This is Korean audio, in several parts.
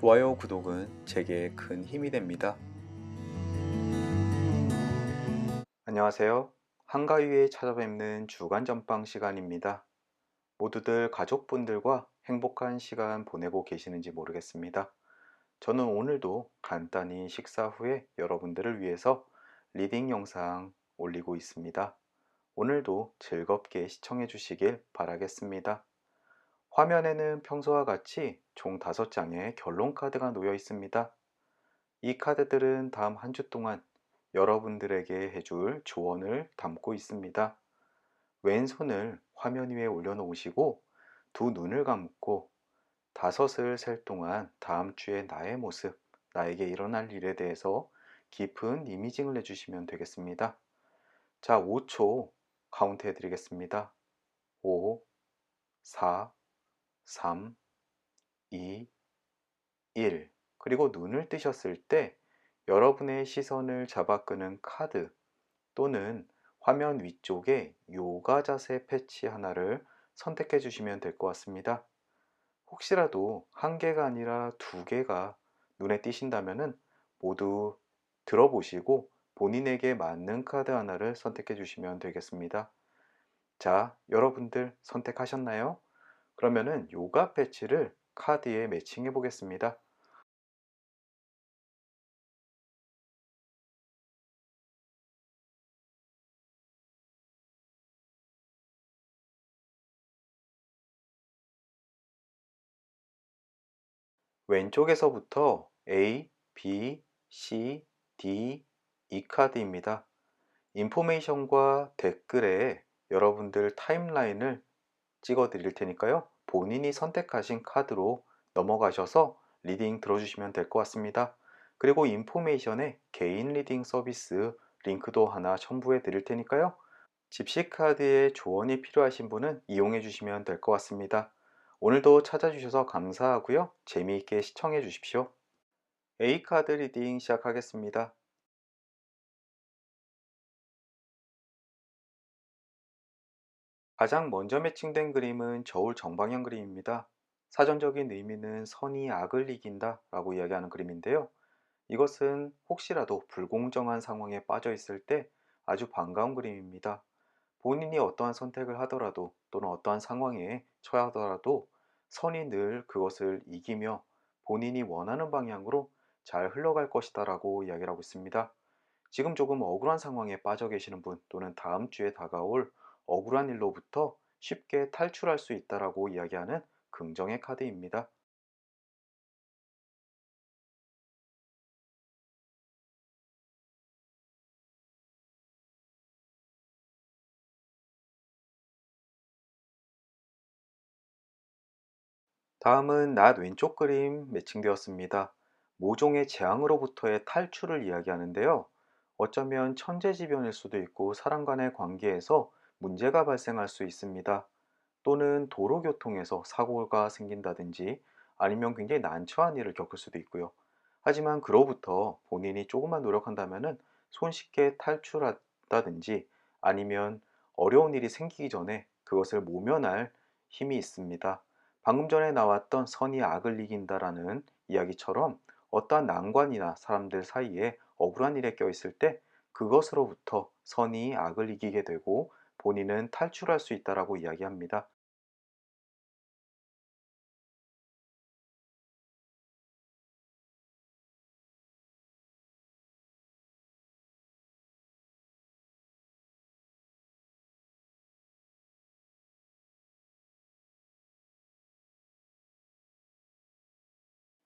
좋아요, 구독은 제게 큰 힘이 됩니다. 안녕하세요. 한가위에 찾아뵙는 주간 전방 시간입니다. 모두들 가족분들과 행복한 시간 보내고 계시는지 모르겠습니다. 저는 오늘도 간단히 식사 후에 여러분들을 위해서 리딩 영상 올리고 있습니다. 오늘도 즐겁게 시청해 주시길 바라겠습니다. 화면에는 평소와 같이 총 5장의 결론 카드가 놓여 있습니다. 이 카드들은 다음 한 주 동안 여러분들에게 해줄 조언을 담고 있습니다. 왼손을 화면 위에 올려놓으시고 두 눈을 감고 5을 셀 동안 다음 주의 나의 모습, 나에게 일어날 일에 대해서 깊은 이미징을 해주시면 되겠습니다. 자, 5초 카운트 해드리겠습니다. 5, 4, 3, 2, 1. 그리고 눈을 뜨셨을 때 여러분의 시선을 잡아 끄는 카드 또는 화면 위쪽에 요가 자세 패치 하나를 선택해 주시면 될 것 같습니다. 혹시라도 한 개가 아니라 두 개가 눈에 띄신다면 모두 들어보시고 본인에게 맞는 카드 하나를 선택해 주시면 되겠습니다. 자, 여러분들 선택하셨나요? 그러면은 요가 패치를 카드에 매칭해 보겠습니다. 왼쪽에서부터 A, B, C, D, E 카드입니다. 인포메이션과 댓글에 여러분들 타임라인을 찍어 드릴 테니까요. 본인이 선택하신 카드로 넘어가셔서 리딩 들어주시면 될 것 같습니다. 그리고 인포메이션에 개인 리딩 서비스 링크도 하나 첨부해 드릴 테니까요. 집시카드에 조언이 필요하신 분은 이용해 주시면 될 것 같습니다. 오늘도 찾아주셔서 감사하고요. 재미있게 시청해 주십시오. A카드 리딩 시작하겠습니다. 가장 먼저 매칭된 그림은 저울 정방향 그림입니다. 사전적인 의미는 선이 악을 이긴다 라고 이야기하는 그림인데요. 이것은 혹시라도 불공정한 상황에 빠져 있을 때 아주 반가운 그림입니다. 본인이 어떠한 선택을 하더라도 또는 어떠한 상황에 처하더라도 선이 늘 그것을 이기며 본인이 원하는 방향으로 잘 흘러갈 것이다 라고 이야기를 하고 있습니다. 지금 조금 억울한 상황에 빠져 계시는 분 또는 다음 주에 다가올 억울한 일로부터 쉽게 탈출할 수 있다라고 이야기하는 긍정의 카드입니다. 다음은 낫 왼쪽 그림 매칭되었습니다. 모종의 재앙으로부터의 탈출을 이야기하는데요. 어쩌면 천재지변일 수도 있고 사람 간의 관계에서 문제가 발생할 수 있습니다. 또는 도로교통에서 사고가 생긴다든지 아니면 굉장히 난처한 일을 겪을 수도 있고요. 하지만 그로부터 본인이 조금만 노력한다면 손쉽게 탈출한다든지 아니면 어려운 일이 생기기 전에 그것을 모면할 힘이 있습니다. 방금 전에 나왔던 선이 악을 이긴다라는 이야기처럼 어떠한 난관이나 사람들 사이에 억울한 일에 껴있을 때 그것으로부터 선이 악을 이기게 되고 본인은 탈출할 수 있다라고 이야기합니다.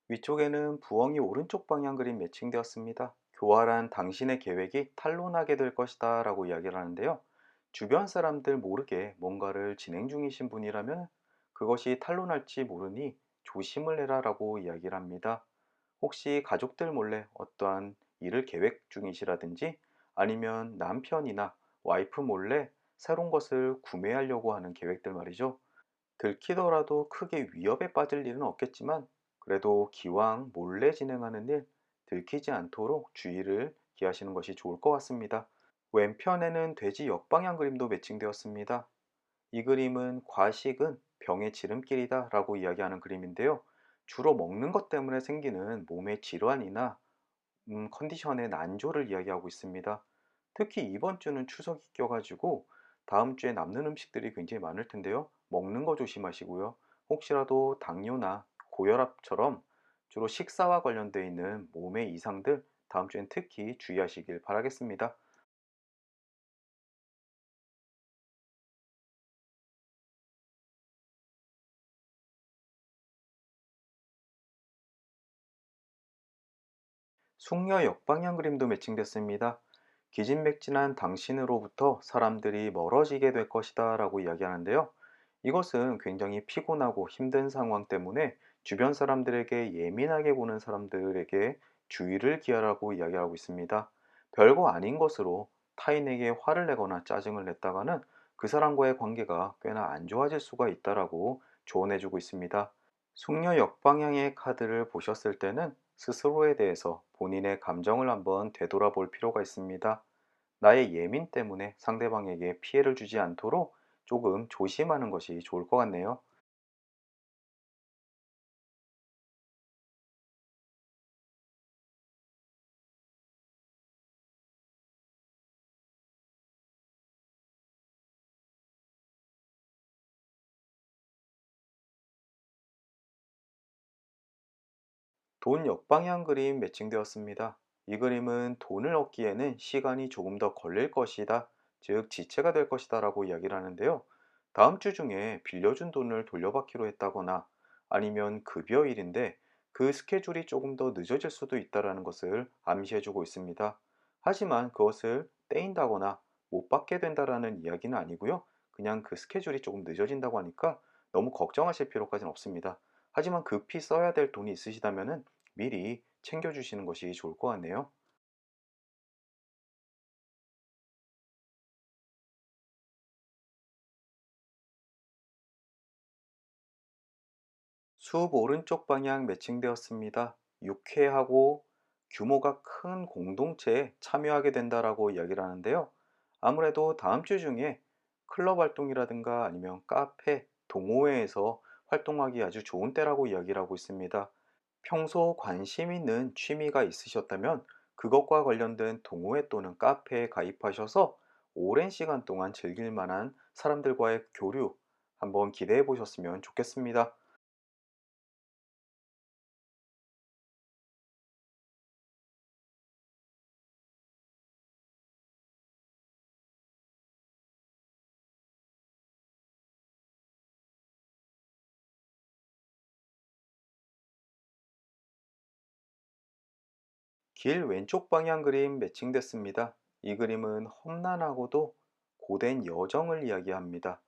위쪽에는 부엉이 오른쪽 방향 그림 매칭되었습니다. 교활한 당신의 계획이 탄로나게 될 것이다 라고 이야기를 하는데요. 주변 사람들 모르게 뭔가를 진행 중이신 분이라면 그것이 탄로날지 모르니 조심을 해라 라고 이야기를 합니다. 혹시 가족들 몰래 어떠한 일을 계획 중이시라든지 아니면 남편이나 와이프 몰래 새로운 것을 구매하려고 하는 계획들 말이죠. 들키더라도 크게 위협에 빠질 일은 없겠지만 그래도 기왕 몰래 진행하는 일 들키지 않도록 주의를 기하시는 것이 좋을 것 같습니다. 왼편에는 돼지 역방향 그림도 매칭되었습니다. 이 그림은 과식은 병의 지름길이다 라고 이야기하는 그림인데요. 주로 먹는 것 때문에 생기는 몸의 질환이나 컨디션의 난조를 이야기하고 있습니다. 특히 이번 주는 추석이 껴가지고 다음 주에 남는 음식들이 굉장히 많을 텐데요. 먹는 거 조심하시고요. 혹시라도 당뇨나 고혈압처럼 주로 식사와 관련되어 있는 몸의 이상들 다음 주엔 특히 주의하시길 바라겠습니다. 숙녀 역방향 그림도 매칭됐습니다. 기진맥진한 당신으로부터 사람들이 멀어지게 될 것이다 라고 이야기하는데요. 이것은 굉장히 피곤하고 힘든 상황 때문에 주변 사람들에게 예민하게 보는 사람들에게 주의를 기하라고 이야기하고 있습니다. 별거 아닌 것으로 타인에게 화를 내거나 짜증을 냈다가는 그 사람과의 관계가 꽤나 안 좋아질 수가 있다라고 조언해주고 있습니다. 숙녀 역방향의 카드를 보셨을 때는 스스로에 대해서 본인의 감정을 한번 되돌아볼 필요가 있습니다. 나의 예민 때문에 상대방에게 피해를 주지 않도록 조금 조심하는 것이 좋을 것 같네요. 돈 역방향 그림 매칭되었습니다. 이 그림은 돈을 얻기에는 시간이 조금 더 걸릴 것이다, 즉 지체가 될 것이다 라고 이야기를 하는데요. 다음 주 중에 빌려준 돈을 돌려받기로 했다거나 아니면 급여일인데 그 스케줄이 조금 더 늦어질 수도 있다는 것을 암시해주고 있습니다. 하지만 그것을 떼인다거나 못 받게 된다라는 이야기는 아니고요. 그냥 그 스케줄이 조금 늦어진다고 하니까 너무 걱정하실 필요까지는 없습니다. 하지만 급히 써야 될 돈이 있으시다면 미리 챙겨주시는 것이 좋을 것 같네요. 숲 오른쪽 방향 매칭되었습니다. 유쾌하고 규모가 큰 공동체에 참여하게 된다라고 이야기를 하는데요. 아무래도 다음 주 중에 클럽 활동이라든가 아니면 카페, 동호회에서 활동하기 아주 좋은 때라고 이야기를 하고 있습니다. 평소 관심 있는 취미가 있으셨다면 그것과 관련된 동호회 또는 카페에 가입하셔서 오랜 시간 동안 즐길 만한 사람들과의 교류 한번 기대해 보셨으면 좋겠습니다. 길 왼쪽 방향 그림 매칭됐습니다. 이 그림은 험난하고도 고된 여정을 이야기합니다.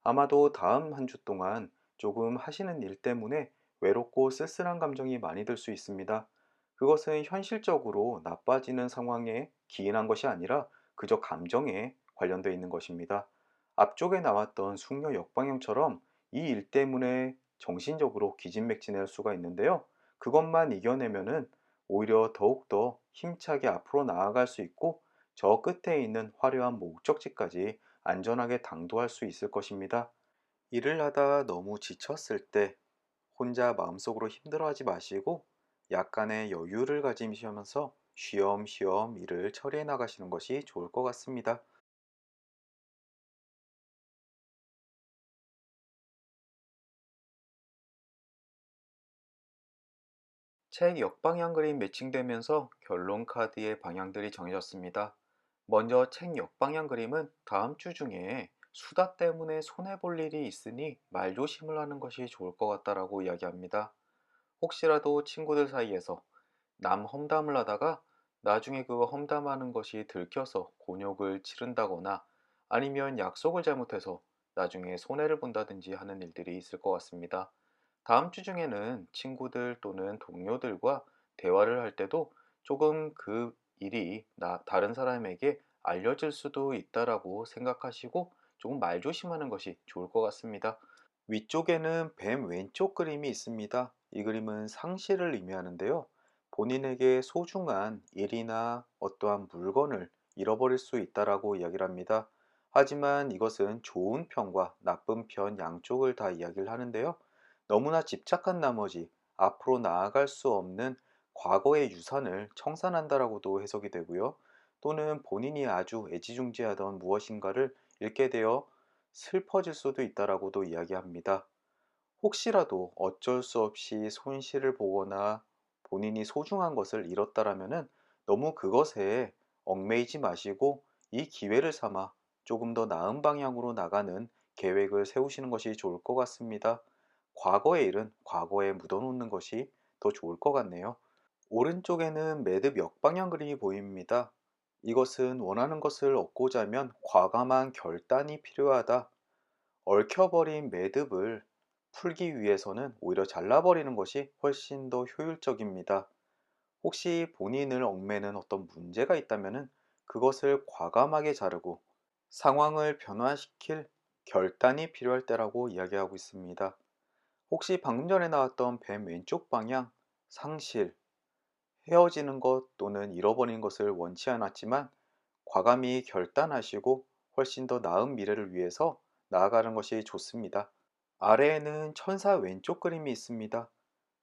아마도 다음 한 주 동안 조금 하시는 일 때문에 외롭고 쓸쓸한 감정이 많이 들 수 있습니다. 그것은 현실적으로 나빠지는 상황에 기인한 것이 아니라 그저 감정에 관련되어 있는 것입니다. 앞쪽에 나왔던 숙녀 역방향처럼 이 일 때문에 정신적으로 기진맥진할 수가 있는데요. 그것만 이겨내면은 오히려 더욱더 힘차게 앞으로 나아갈 수 있고 저 끝에 있는 화려한 목적지까지 안전하게 당도할 수 있을 것입니다. 일을 하다 너무 지쳤을 때 혼자 마음속으로 힘들어하지 마시고 약간의 여유를 가지시면서 쉬엄쉬엄 일을 처리해 나가시는 것이 좋을 것 같습니다. 책 역방향 그림 매칭되면서 결론 카드의 방향들이 정해졌습니다. 먼저 책 역방향 그림은 다음 주 중에 수다 때문에 손해볼 일이 있으니 말조심을 하는 것이 좋을 것 같다라고 이야기합니다. 혹시라도 친구들 사이에서 남 험담을 하다가 나중에 그거 험담하는 것이 들켜서 곤욕을 치른다거나 아니면 약속을 잘못해서 나중에 손해를 본다든지 하는 일들이 있을 것 같습니다. 다음 주 중에는 친구들 또는 동료들과 대화를 할 때도 조금 그 일이 다른 사람에게 알려질 수도 있다라고 생각하시고 조금 말조심하는 것이 좋을 것 같습니다. 위쪽에는 뱀 왼쪽 그림이 있습니다. 이 그림은 상실을 의미하는데요. 본인에게 소중한 일이나 어떠한 물건을 잃어버릴 수 있다라고 이야기를 합니다. 하지만 이것은 좋은 편과 나쁜 편 양쪽을 다 이야기를 하는데요. 너무나 집착한 나머지 앞으로 나아갈 수 없는 과거의 유산을 청산한다라고도 해석이 되고요. 또는 본인이 아주 애지중지하던 무엇인가를 잃게 되어 슬퍼질 수도 있다라고도 이야기합니다. 혹시라도 어쩔 수 없이 손실을 보거나 본인이 소중한 것을 잃었다라면은 너무 그것에 얽매이지 마시고 이 기회를 삼아 조금 더 나은 방향으로 나가는 계획을 세우시는 것이 좋을 것 같습니다. 과거의 일은 과거에 묻어놓는 것이 더 좋을 것 같네요. 오른쪽에는 매듭 역방향 그림이 보입니다. 이것은 원하는 것을 얻고자 하면 과감한 결단이 필요하다. 얽혀버린 매듭을 풀기 위해서는 오히려 잘라버리는 것이 훨씬 더 효율적입니다. 혹시 본인을 얽매는 어떤 문제가 있다면 그것을 과감하게 자르고 상황을 변화시킬 결단이 필요할 때라고 이야기하고 있습니다. 혹시 방금 전에 나왔던 뱀 왼쪽 방향, 상실, 헤어지는 것 또는 잃어버린 것을 원치 않았지만 과감히 결단하시고 훨씬 더 나은 미래를 위해서 나아가는 것이 좋습니다. 아래에는 천사 왼쪽 그림이 있습니다.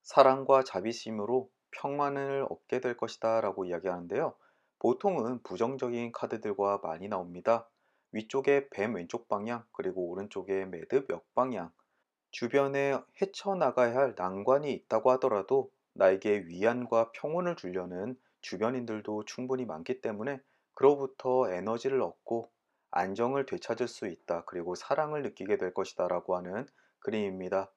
사랑과 자비심으로 평안을 얻게 될 것이다 라고 이야기하는데요. 보통은 부정적인 카드들과 많이 나옵니다. 위쪽에 뱀 왼쪽 방향, 그리고 오른쪽에 매듭 역방향. 주변에 헤쳐나가야 할 난관이 있다고 하더라도 나에게 위안과 평온을 주려는 주변인들도 충분히 많기 때문에 그로부터 에너지를 얻고 안정을 되찾을 수 있다. 그리고 사랑을 느끼게 될 것이다 라고 하는 그림입니다.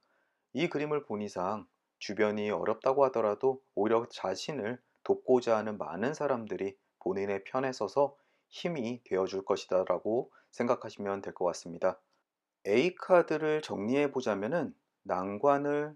이 그림을 본 이상 주변이 어렵다고 하더라도 오히려 자신을 돕고자 하는 많은 사람들이 본인의 편에 서서 힘이 되어줄 것이다 라고 생각하시면 될 것 같습니다. A카드를 정리해 보자면은 난관을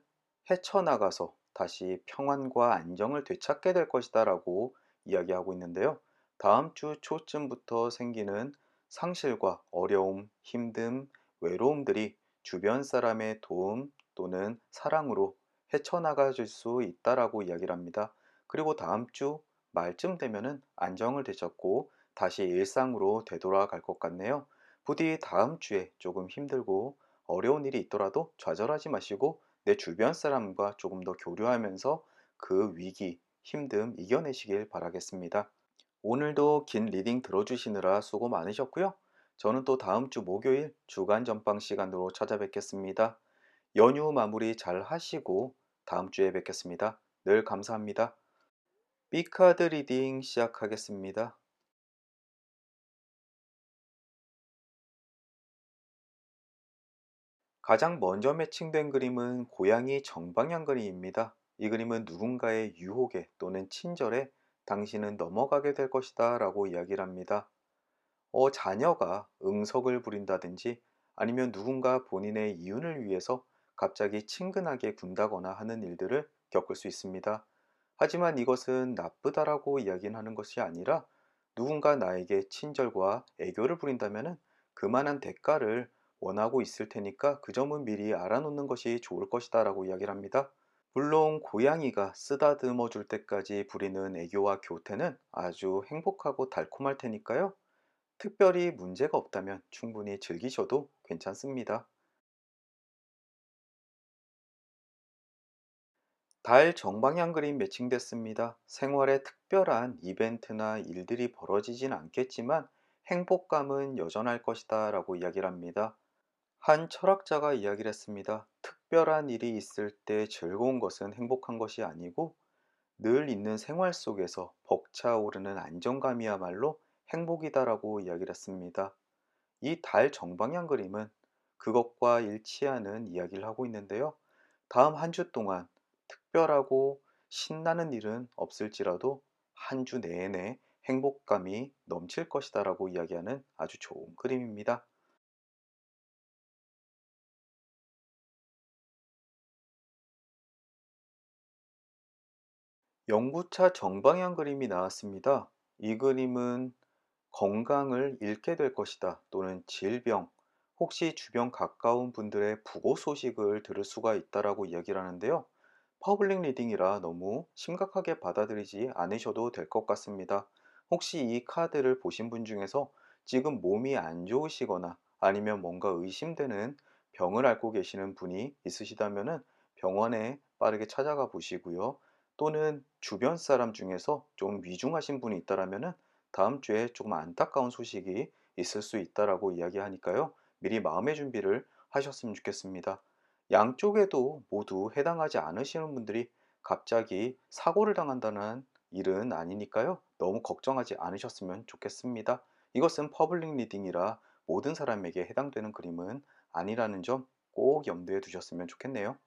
헤쳐나가서 다시 평안과 안정을 되찾게 될 것이다 라고 이야기하고 있는데요. 다음 주 초쯤부터 생기는 상실과 어려움, 힘듦, 외로움들이 주변 사람의 도움 또는 사랑으로 헤쳐나가질 수 있다라고 이야기를 합니다. 그리고 다음 주 말쯤 되면은 안정을 되찾고 다시 일상으로 되돌아갈 것 같네요. 부디 다음 주에 조금 힘들고 어려운 일이 있더라도 좌절하지 마시고 내 주변 사람과 조금 더 교류하면서 그 위기, 힘듦 이겨내시길 바라겠습니다. 오늘도 긴 리딩 들어주시느라 수고 많으셨고요. 저는 또 다음 주 목요일 주간 전방 시간으로 찾아뵙겠습니다. 연휴 마무리 잘 하시고 다음 주에 뵙겠습니다. 늘 감사합니다. B카드 리딩 시작하겠습니다. 가장 먼저 매칭된 그림은 고양이 정방향 그림입니다. 이 그림은 누군가의 유혹에 또는 친절에 당신은 넘어가게 될 것이다 라고 이야기를 합니다. 자녀가 응석을 부린다든지 아니면 누군가 본인의 이윤을 위해서 갑자기 친근하게 군다거나 하는 일들을 겪을 수 있습니다. 하지만 이것은 나쁘다라고 이야기는 하는 것이 아니라 누군가 나에게 친절과 애교를 부린다면 그만한 대가를 원하고 있을 테니까 그 점은 미리 알아놓는 것이 좋을 것이다 라고 이야기를 합니다. 물론 고양이가 쓰다듬어 줄 때까지 부리는 애교와 교태는 아주 행복하고 달콤할 테니까요. 특별히 문제가 없다면 충분히 즐기셔도 괜찮습니다. 달 정방향 그림 매칭됐습니다. 생활에 특별한 이벤트나 일들이 벌어지진 않겠지만 행복감은 여전할 것이다 라고 이야기를 합니다. 한 철학자가 이야기를 했습니다. 특별한 일이 있을 때 즐거운 것은 행복한 것이 아니고 늘 있는 생활 속에서 벅차오르는 안정감이야말로 행복이다라고 이야기를 했습니다. 이 달 정방향 그림은 그것과 일치하는 이야기를 하고 있는데요. 다음 한 주 동안 특별하고 신나는 일은 없을지라도 한 주 내내 행복감이 넘칠 것이다라고 이야기하는 아주 좋은 그림입니다. 연구차 정방향 그림이 나왔습니다. 이 그림은 건강을 잃게 될 것이다 또는 질병, 혹시 주변 가까운 분들의 부고 소식을 들을 수가 있다라고 이야기를 하는데요. 퍼블릭 리딩이라 너무 심각하게 받아들이지 않으셔도 될 것 같습니다. 혹시 이 카드를 보신 분 중에서 지금 몸이 안 좋으시거나 아니면 뭔가 의심되는 병을 앓고 계시는 분이 있으시다면 병원에 빠르게 찾아가 보시고요. 또는 주변 사람 중에서 좀 위중하신 분이 있다라면은 다음 주에 조금 안타까운 소식이 있을 수 있다라고 이야기하니까요. 미리 마음의 준비를 하셨으면 좋겠습니다. 양쪽에도 모두 해당하지 않으시는 분들이 갑자기 사고를 당한다는 일은 아니니까요. 너무 걱정하지 않으셨으면 좋겠습니다. 이것은 퍼블릭 리딩이라 모든 사람에게 해당되는 그림은 아니라는 점 꼭 염두에 두셨으면 좋겠네요.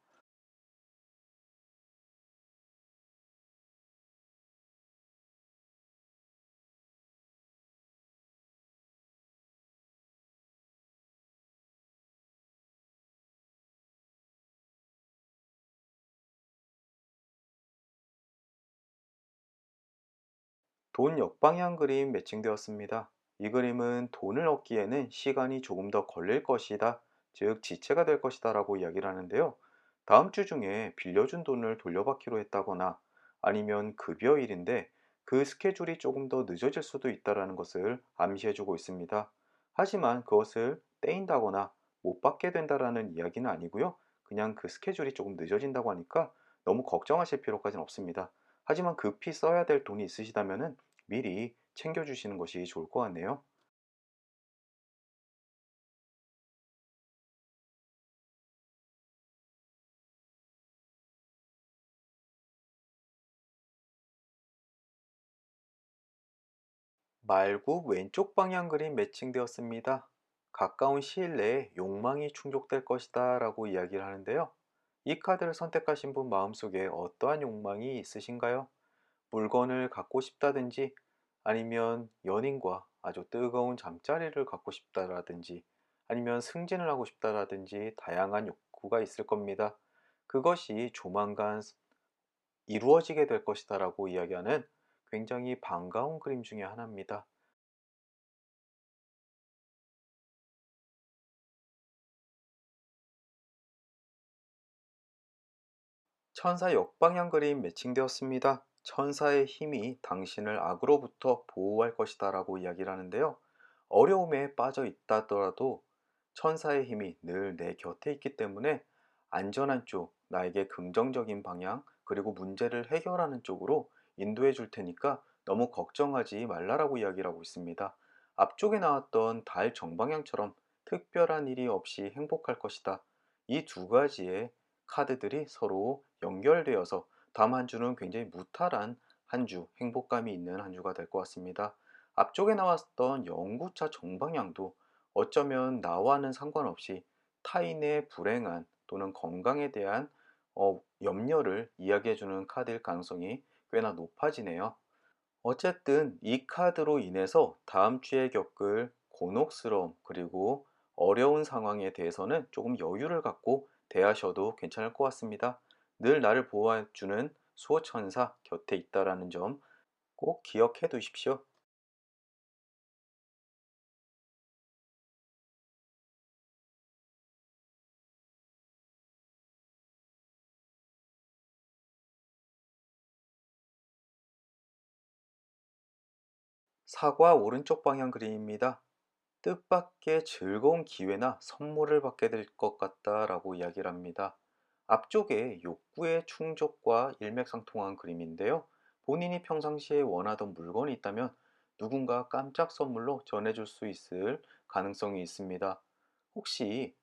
돈 역방향 그림 매칭되었습니다. 이 그림은 돈을 얻기에는 시간이 조금 더 걸릴 것이다, 즉 지체가 될 것이다 라고 이야기를 하는데요. 다음 주 중에 빌려준 돈을 돌려받기로 했다거나 아니면 급여일인데 그 스케줄이 조금 더 늦어질 수도 있다는 것을 암시해주고 있습니다. 하지만 그것을 떼인다거나 못 받게 된다라는 이야기는 아니고요. 그냥 그 스케줄이 조금 늦어진다고 하니까 너무 걱정하실 필요까지는 없습니다. 하지만 급히 써야 될 돈이 있으시다면 미리 챙겨주시는 것이 좋을 것 같네요. 말굽 왼쪽 방향 그림 매칭되었습니다. 가까운 시일 내에 욕망이 충족될 것이다 라고 이야기를 하는데요. 이 카드를 선택하신 분 마음속에 어떠한 욕망이 있으신가요? 물건을 갖고 싶다든지 아니면 연인과 아주 뜨거운 잠자리를 갖고 싶다라든지 아니면 승진을 하고 싶다라든지 다양한 욕구가 있을 겁니다. 그것이 조만간 이루어지게 될 것이다라고 이야기하는 굉장히 반가운 그림 중에 하나입니다. 천사 역방향 그림 매칭되었습니다. 천사의 힘이 당신을 악으로부터 보호할 것이다라고 이야기를 하는데요. 어려움에 빠져 있다더라도 천사의 힘이 늘 내 곁에 있기 때문에 안전한 쪽, 나에게 긍정적인 방향, 그리고 문제를 해결하는 쪽으로 인도해 줄 테니까 너무 걱정하지 말라라고 이야기를 하고 있습니다. 앞쪽에 나왔던 달 정방향처럼 특별한 일이 없이 행복할 것이다. 이 두 가지의 카드들이 서로 연결되어서 다음 한 주는 굉장히 무탈한 한 주, 행복감이 있는 한 주가 될 것 같습니다. 앞쪽에 나왔던 영구차 정방향도 어쩌면 나와는 상관없이 타인의 불행한 또는 건강에 대한 염려를 이야기해주는 카드일 가능성이 꽤나 높아지네요. 어쨌든 이 카드로 인해서 다음 주에 겪을 곤혹스러움 그리고 어려운 상황에 대해서는 조금 여유를 갖고 대하셔도 괜찮을 것 같습니다. 늘 나를 보호해주는 수호천사 곁에 있다라는 점 꼭 기억해 두십시오. 사과 오른쪽 방향 그림입니다. 뜻밖의 즐거운 기회나 선물을 받게 될 것 같다라고 이야기를 합니다. 앞쪽에 욕구의 충족과 일맥상통한 그림인데요. 본인이 평상시에 원하던 물건이 있다면 누군가 깜짝 선물로 전해줄 수 있을 가능성이 있습니다. 혹시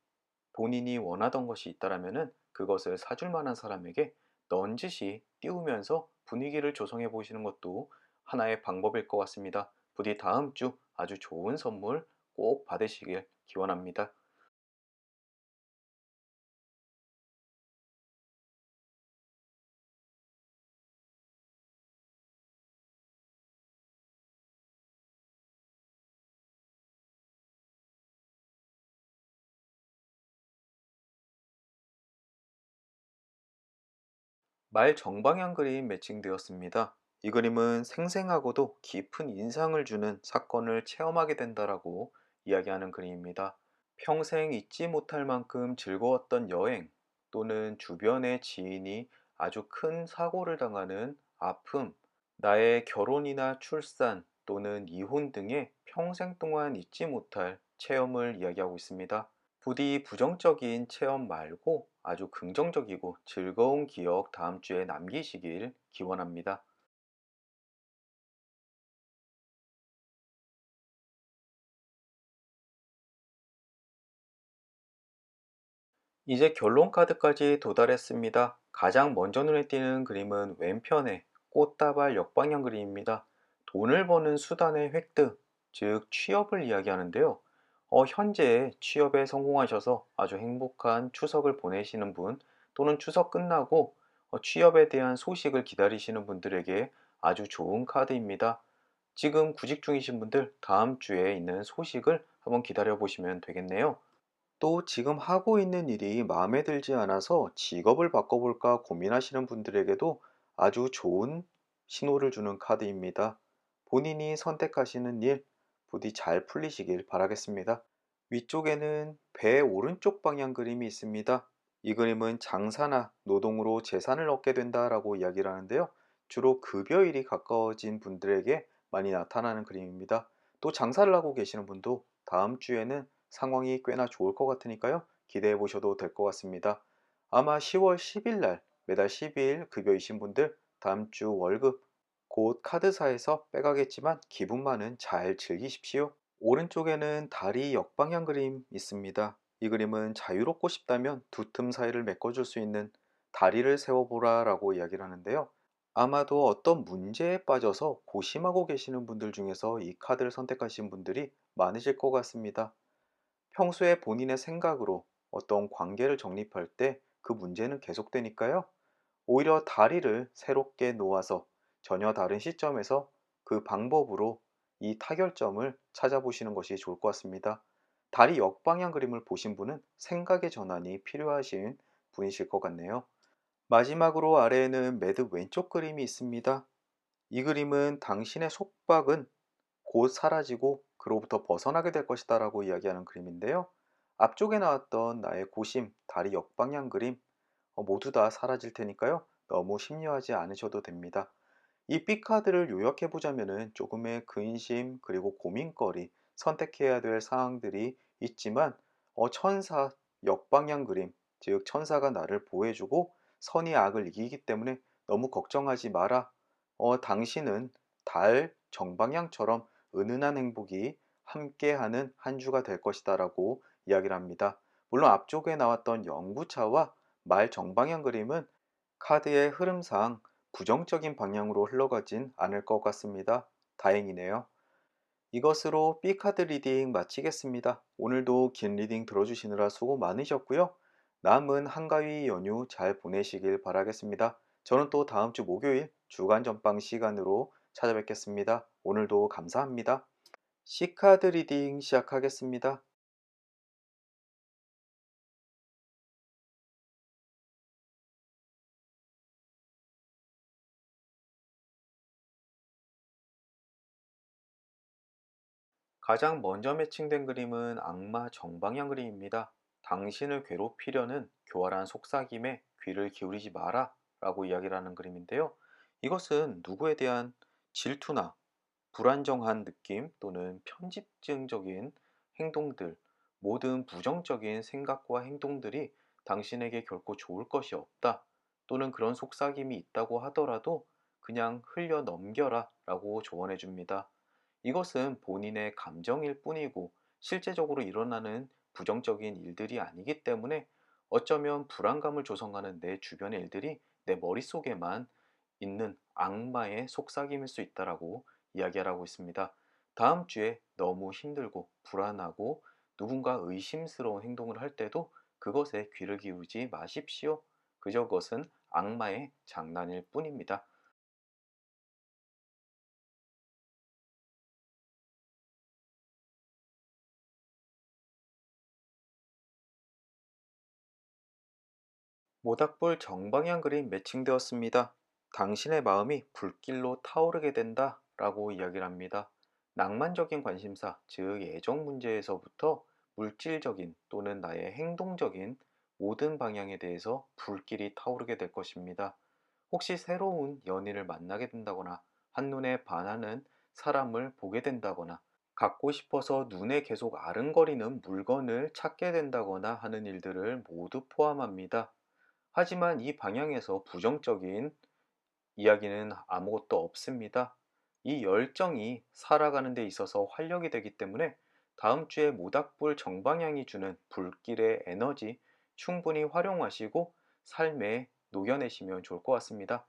본인이 원하던 것이 있다라면은 그것을 사줄 만한 사람에게 넌지시 띄우면서 분위기를 조성해 보시는 것도 하나의 방법일 것 같습니다. 부디 다음 주 아주 좋은 선물 꼭 받으시길 기원합니다. 말 정방향 그림 매칭되었습니다. 이 그림은 생생하고도 깊은 인상을 주는 사건을 체험하게 된다라고 이야기하는 그림입니다. 평생 잊지 못할 만큼 즐거웠던 여행 또는 주변의 지인이 아주 큰 사고를 당하는 아픔, 나의 결혼이나 출산 또는 이혼 등의 평생 동안 잊지 못할 체험을 이야기하고 있습니다. 부디 부정적인 체험 말고 아주 긍정적이고 즐거운 기억 다음 주에 남기시길 기원합니다. 이제 결론 카드까지 도달했습니다. 가장 먼저 눈에 띄는 그림은 왼편의 꽃다발 역방향 그림입니다. 돈을 버는 수단의 획득, 즉 취업을 이야기하는데요. 현재 취업에 성공하셔서 아주 행복한 추석을 보내시는 분, 또는 추석 끝나고 취업에 대한 소식을 기다리시는 분들에게 아주 좋은 카드입니다. 지금 구직 중이신 분들 다음 주에 있는 소식을 한번 기다려 보시면 되겠네요. 또 지금 하고 있는 일이 마음에 들지 않아서 직업을 바꿔볼까 고민하시는 분들에게도 아주 좋은 신호를 주는 카드입니다. 본인이 선택하시는 일 부디 잘 풀리시길 바라겠습니다. 위쪽에는 배 오른쪽 방향 그림이 있습니다. 이 그림은 장사나 노동으로 재산을 얻게 된다라고 이야기를 하는데요. 주로 급여일이 가까워진 분들에게 많이 나타나는 그림입니다. 또 장사를 하고 계시는 분도 다음 주에는 상황이 꽤나 좋을 것 같으니까요. 기대해 보셔도 될 것 같습니다. 아마 10월 10일 날 매달 12일 급여이신 분들 다음 주 월급 곧 카드사에서 빼가겠지만 기분만은 잘 즐기십시오. 오른쪽에는 다리 역방향 그림 있습니다. 이 그림은 자유롭고 싶다면 두 틈 사이를 메꿔줄 수 있는 다리를 세워보라 라고 이야기를 하는데요. 아마도 어떤 문제에 빠져서 고심하고 계시는 분들 중에서 이 카드를 선택하신 분들이 많으실 것 같습니다. 평소에 본인의 생각으로 어떤 관계를 정립할 때 그 문제는 계속되니까요. 오히려 다리를 새롭게 놓아서 전혀 다른 시점에서 그 방법으로 이 타결점을 찾아보시는 것이 좋을 것 같습니다. 다리 역방향 그림을 보신 분은 생각의 전환이 필요하신 분이실 것 같네요. 마지막으로 아래에는 매듭 왼쪽 그림이 있습니다. 이 그림은 당신의 속박은 곧 사라지고 그로부터 벗어나게 될 것이다 라고 이야기하는 그림인데요. 앞쪽에 나왔던 나의 고심, 다리 역방향 그림 모두 다 사라질 테니까요. 너무 심려하지 않으셔도 됩니다. 이 B카드를 요약해 보자면은 조금의 근심 그리고 고민거리, 선택해야 될 사항들이 있지만 천사 역방향 그림, 즉 천사가 나를 보호해주고 선이 악을 이기기 때문에 너무 걱정하지 마라. 당신은 달 정방향처럼 은은한 행복이 함께하는 한 주가 될 것이다라고 이야기를 합니다. 물론 앞쪽에 나왔던 영구차와 말 정방향 그림은 카드의 흐름상 부정적인 방향으로 흘러가진 않을 것 같습니다. 다행이네요. 이것으로 B카드 리딩 마치겠습니다. 오늘도 긴 리딩 들어주시느라 수고 많으셨고요. 남은 한가위 연휴 잘 보내시길 바라겠습니다. 저는 또 다음 주 목요일 주간 전방 시간으로 찾아뵙겠습니다. 오늘도 감사합니다. C카드 리딩 시작하겠습니다. 가장 먼저 매칭된 그림은 악마 정방향 그림입니다. 당신을 괴롭히려는 교활한 속삭임에 귀를 기울이지 마라 라고 이야기를 하는 그림인데요. 이것은 누구에 대한 질투나 불안정한 느낌 또는 편집증적인 행동들, 모든 부정적인 생각과 행동들이 당신에게 결코 좋을 것이 없다. 또는 그런 속삭임이 있다고 하더라도 그냥 흘려 넘겨라 라고 조언해 줍니다. 이것은 본인의 감정일 뿐이고 실제적으로 일어나는 부정적인 일들이 아니기 때문에 어쩌면 불안감을 조성하는 내 주변의 일들이 내 머릿속에만 있는 악마의 속삭임일 수 있다라고 이야기하고 있습니다. 다음 주에 너무 힘들고 불안하고 누군가 의심스러운 행동을 할 때도 그것에 귀를 기울이지 마십시오. 그저 그것은 악마의 장난일 뿐입니다. 모닥불 정방향 그림 매칭되었습니다. 당신의 마음이 불길로 타오르게 된다 라고 이야기를 합니다. 낭만적인 관심사, 즉 애정 문제에서부터 물질적인 또는 나의 행동적인 모든 방향에 대해서 불길이 타오르게 될 것입니다. 혹시 새로운 연인을 만나게 된다거나 한눈에 반하는 사람을 보게 된다거나 갖고 싶어서 눈에 계속 아른거리는 물건을 찾게 된다거나 하는 일들을 모두 포함합니다. 하지만 이 방향에서 부정적인 이야기는 아무것도 없습니다. 이 열정이 살아가는 데 있어서 활력이 되기 때문에 다음 주에 모닥불 정방향이 주는 불길의 에너지 충분히 활용하시고 삶에 녹여내시면 좋을 것 같습니다.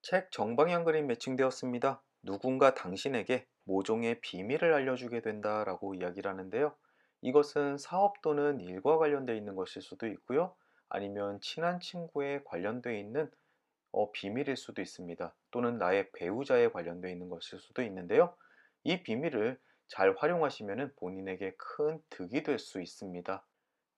책 정방향 그림 매칭되었습니다. 누군가 당신에게 모종의 비밀을 알려주게 된다라고 이야기를 하는데요. 이것은 사업 또는 일과 관련되어 있는 것일 수도 있고요. 아니면 친한 친구에 관련되어 있는 비밀일 수도 있습니다. 또는 나의 배우자에 관련되어 있는 것일 수도 있는데요. 이 비밀을 잘 활용하시면 본인에게 큰 득이 될 수 있습니다.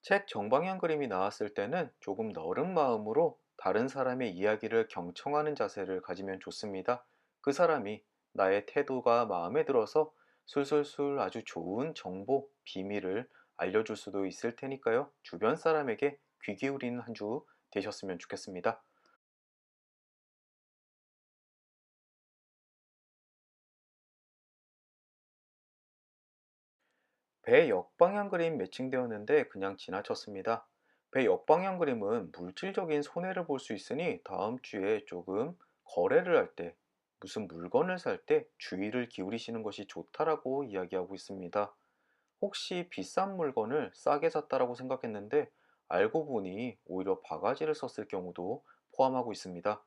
책 정방향 그림이 나왔을 때는 조금 너른 마음으로 다른 사람의 이야기를 경청하는 자세를 가지면 좋습니다. 그 사람이 나의 태도가 마음에 들어서 술술술 아주 좋은 정보, 비밀을 알려줄 수도 있을 테니까요. 주변 사람에게 귀 기울이는 한 주 되셨으면 좋겠습니다. 배 역방향 그림 매칭되었는데 그냥 지나쳤습니다. 배 역방향 그림은 물질적인 손해를 볼 수 있으니 다음 주에 조금 거래를 할 때, 무슨 물건을 살 때 주의를 기울이시는 것이 좋다라고 이야기하고 있습니다. 혹시 비싼 물건을 싸게 샀다라고 생각했는데 알고 보니 오히려 바가지를 썼을 경우도 포함하고 있습니다.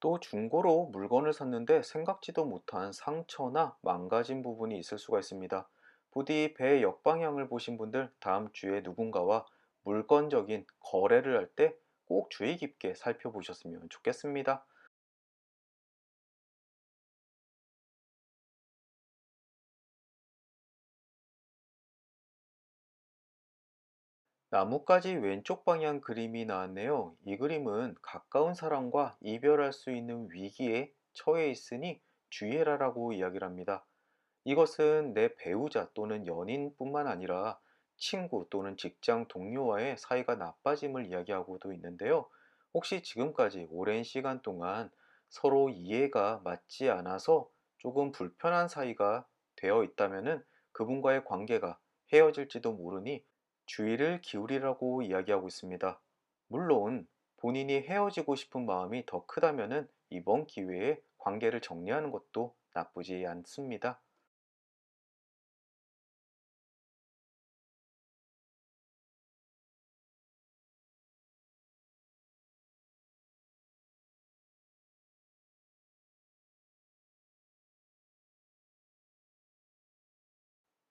또 중고로 물건을 샀는데 생각지도 못한 상처나 망가진 부분이 있을 수가 있습니다. 부디 배 역방향을 보신 분들 다음 주에 누군가와 물건적인 거래를 할 때 꼭 주의 깊게 살펴보셨으면 좋겠습니다. 나뭇가지 왼쪽 방향 그림이 나왔네요. 이 그림은 가까운 사람과 이별할 수 있는 위기에 처해 있으니 주의해라라고 이야기를 합니다. 이것은 내 배우자 또는 연인뿐만 아니라 친구 또는 직장 동료와의 사이가 나빠짐을 이야기하고도 있는데요. 혹시 지금까지 오랜 시간 동안 서로 이해가 맞지 않아서 조금 불편한 사이가 되어 있다면은 그분과의 관계가 헤어질지도 모르니 주의를 기울이라고 이야기하고 있습니다. 물론 본인이 헤어지고 싶은 마음이 더 크다면은 이번 기회에 관계를 정리하는 것도 나쁘지 않습니다.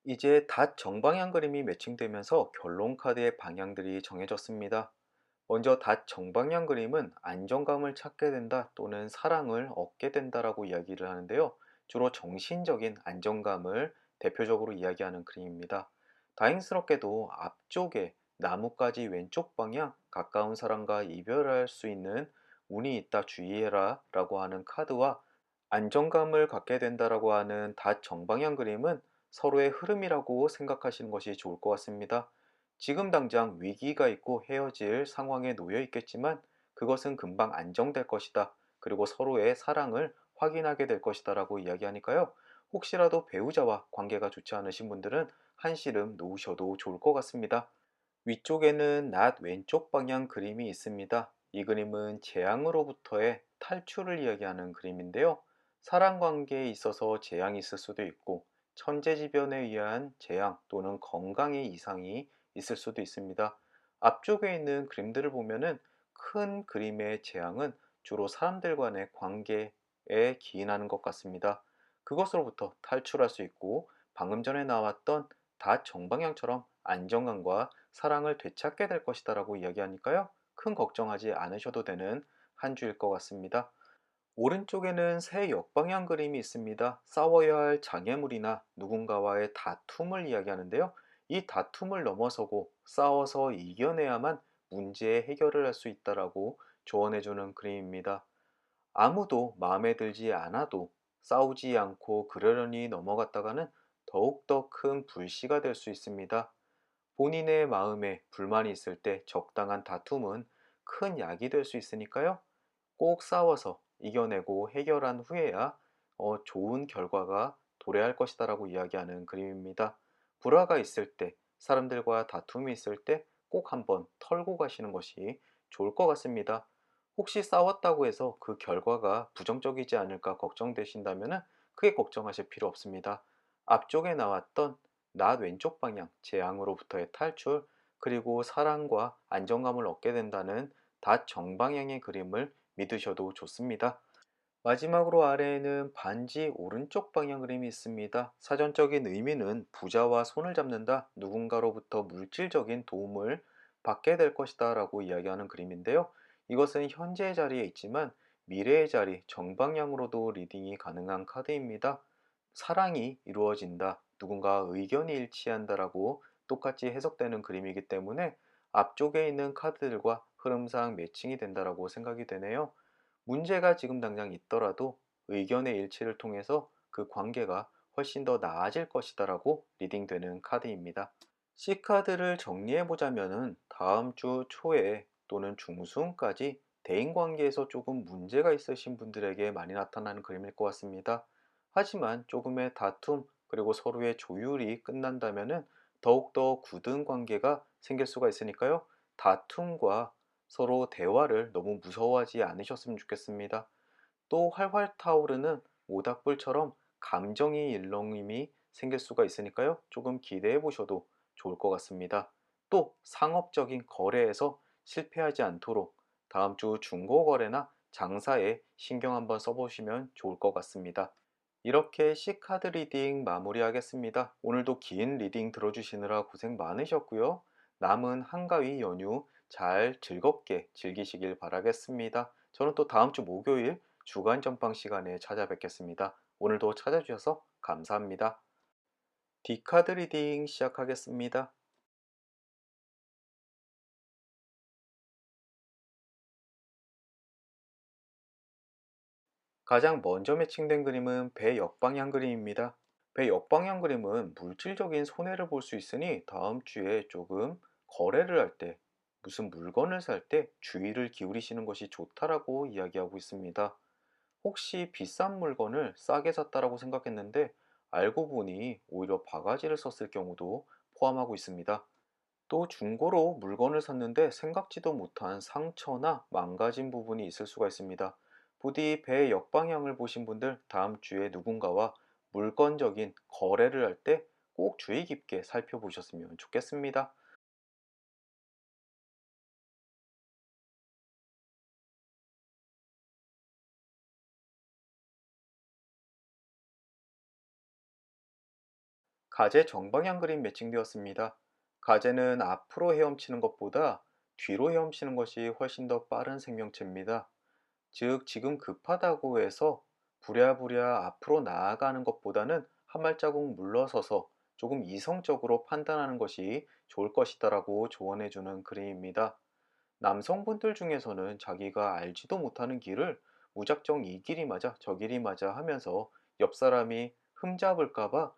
이제 닷 정방향 그림이 매칭되면서 결론 카드의 방향들이 정해졌습니다. 먼저 닷 정방향 그림은 안정감을 찾게 된다 또는 사랑을 얻게 된다라고 이야기를 하는데요. 주로 정신적인 안정감을 대표적으로 이야기하는 그림입니다. 다행스럽게도 앞쪽에 나뭇가지 왼쪽 방향 가까운 사람과 이별할 수 있는 운이 있다 주의해라 라고 하는 카드와 안정감을 갖게 된다라고 하는 닷 정방향 그림은 서로의 흐름이라고 생각하시는 것이 좋을 것 같습니다. 지금 당장 위기가 있고 헤어질 상황에 놓여 있겠지만 그것은 금방 안정될 것이다. 그리고 서로의 사랑을 확인하게 될 것이다라고 이야기하니까요. 혹시라도 배우자와 관계가 좋지 않으신 분들은 한시름 놓으셔도 좋을 것 같습니다. 위쪽에는 낮 왼쪽 방향 그림이 있습니다. 이 그림은 재앙으로부터의 탈출을 이야기하는 그림인데요. 사랑 관계에 있어서 재앙이 있을 수도 있고, 천재지변에 의한 재앙 또는 건강의 이상이 있을 수도 있습니다. 앞쪽에 있는 그림들을 보면은 큰 그림의 재앙은 주로 사람들 간의 관계에 기인하는 것 같습니다. 그것으로부터 탈출할 수 있고, 방금 전에 나왔던 다 정방향처럼 안정감과 사랑을 되찾게 될 것이다라고 이야기하니까요. 큰 걱정하지 않으셔도 되는 한 주일 것 같습니다. 오른쪽에는 새 역방향 그림이 있습니다. 싸워야 할 장애물이나 누군가와의 다툼을 이야기하는데요. 이 다툼을 넘어서고 싸워서 이겨내야만 문제의 해결을 할 수 있다라고 조언해주는 그림입니다. 아무도 마음에 들지 않아도 싸우지 않고 그러려니 넘어갔다가는 더욱더 큰 불씨가 될 수 있습니다. 본인의 마음에 불만이 있을 때 적당한 다툼은 큰 약이 될 수 있으니까요. 꼭 싸워서 이겨내고 해결한 후에야 좋은 결과가 도래할 것이다라고 이야기하는 그림입니다. 불화가 있을 때, 사람들과 다툼이 있을 때 꼭 한번 털고 가시는 것이 좋을 것 같습니다. 혹시 싸웠다고 해서 그 결과가 부정적이지 않을까 걱정되신다면 크게 걱정하실 필요 없습니다. 앞쪽에 나왔던 나 왼쪽 방향, 재앙으로부터의 탈출, 그리고 사랑과 안정감을 얻게 된다는 다 정방향의 그림을 믿으셔도 좋습니다. 마지막으로 아래에는 반지 오른쪽 방향 그림이 있습니다. 사전적인 의미는 부자와 손을 잡는다, 누군가로부터 물질적인 도움을 받게 될 것이다 라고 이야기하는 그림인데요. 이것은 현재의 자리에 있지만 미래의 자리, 정방향으로도 리딩이 가능한 카드입니다. 사랑이 이루어진다, 누군가 의견이 일치한다라고 똑같이 해석되는 그림이기 때문에 앞쪽에 있는 카드들과 흐름상 매칭이 된다라고 생각이 되네요. 문제가 지금 당장 있더라도 의견의 일치를 통해서 그 관계가 훨씬 더 나아질 것이다라고 리딩되는 카드입니다. C카드를 정리해보자면은 다음 주 초에 또는 중순까지 대인관계에서 조금 문제가 있으신 분들에게 많이 나타나는 그림일 것 같습니다. 하지만 조금의 다툼 그리고 서로의 조율이 끝난다면은 더욱더 굳은 관계가 생길 수가 있으니까요. 다툼과 서로 대화를 너무 무서워하지 않으셨으면 좋겠습니다. 또 활활 타오르는 모닥불처럼 감정이 일렁임이 생길 수가 있으니까요. 조금 기대해 보셔도 좋을 것 같습니다. 또 상업적인 거래에서 실패하지 않도록 다음 주 중고거래나 장사에 신경 한번 써보시면 좋을 것 같습니다. 이렇게 C카드 리딩 마무리하겠습니다. 오늘도 긴 리딩 들어주시느라 고생 많으셨고요. 남은 한가위 연휴 잘 즐겁게 즐기시길 바라겠습니다. 저는 또 다음 주 목요일 주간 전방 시간에 찾아뵙겠습니다. 오늘도 찾아주셔서 감사합니다. D카드 리딩 시작하겠습니다. 가장 먼저 매칭된 그림은 배 역방향 그림입니다. 배 역방향 그림은 물질적인 손해를 볼 수 있으니 다음 주에 조금 거래를 할 때, 무슨 물건을 살 때 주의를 기울이시는 것이 좋다라고 이야기하고 있습니다. 혹시 비싼 물건을 싸게 샀다라고 생각했는데 알고 보니 오히려 바가지를 썼을 경우도 포함하고 있습니다. 또 중고로 물건을 샀는데 생각지도 못한 상처나 망가진 부분이 있을 수가 있습니다. 부디 배 역방향을 보신 분들 다음 주에 누군가와 물건적인 거래를 할 때 꼭 주의 깊게 살펴보셨으면 좋겠습니다. 가재 정방향 그림 매칭되었습니다. 가재는 앞으로 헤엄치는 것보다 뒤로 헤엄치는 것이 훨씬 더 빠른 생명체입니다. 즉, 지금 급하다고 해서 부랴부랴 앞으로 나아가는 것보다는 한 발자국 물러서서 조금 이성적으로 판단하는 것이 좋을 것이다라고 조언해주는 그림입니다. 남성분들 중에서는 자기가 알지도 못하는 길을 무작정 이 길이 맞아 저 길이 맞아 하면서 옆 사람이 흠잡을까봐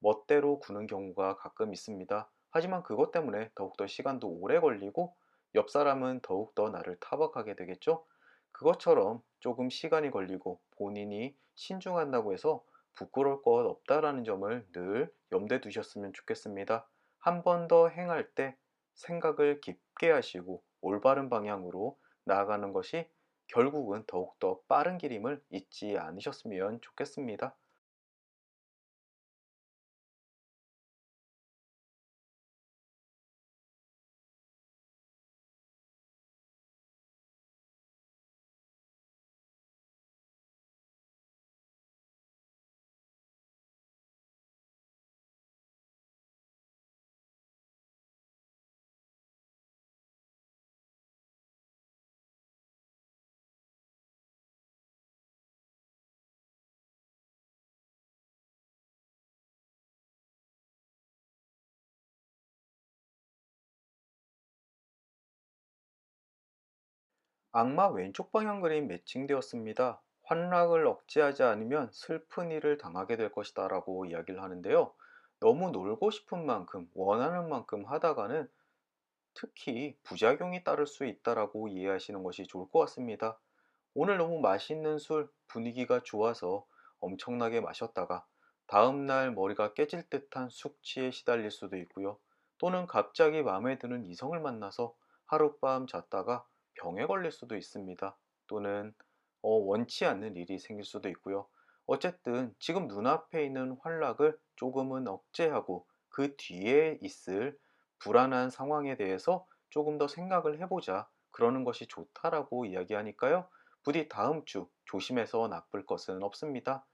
멋대로 구는 경우가 가끔 있습니다. 하지만 그것 때문에 더욱더 시간도 오래 걸리고 옆 사람은 더욱더 나를 타박하게 되겠죠? 그것처럼 조금 시간이 걸리고 본인이 신중한다고 해서 부끄러울 것 없다라는 점을 늘 염두에 두셨으면 좋겠습니다. 한 번 더 행할 때 생각을 깊게 하시고 올바른 방향으로 나아가는 것이 결국은 더욱더 빠른 길임을 잊지 않으셨으면 좋겠습니다. 악마 왼쪽 방향 그림 매칭되었습니다. 환락을 억제하지 않으면 슬픈 일을 당하게 될 것이다 라고 이야기를 하는데요. 너무 놀고 싶은 만큼, 원하는 만큼 하다가는 특히 부작용이 따를 수 있다라고 이해하시는 것이 좋을 것 같습니다. 오늘 너무 맛있는 술, 분위기가 좋아서 엄청나게 마셨다가 다음날 머리가 깨질 듯한 숙취에 시달릴 수도 있고요. 또는 갑자기 마음에 드는 이성을 만나서 하룻밤 잤다가 병에 걸릴 수도 있습니다. 또는 원치 않는 일이 생길 수도 있고요. 어쨌든 지금 눈앞에 있는 환락을 조금은 억제하고 그 뒤에 있을 불안한 상황에 대해서 조금 더 생각을 해보자. 그러는 것이 좋다라고 이야기하니까요. 부디 다음 주 조심해서 나쁠 것은 없습니다.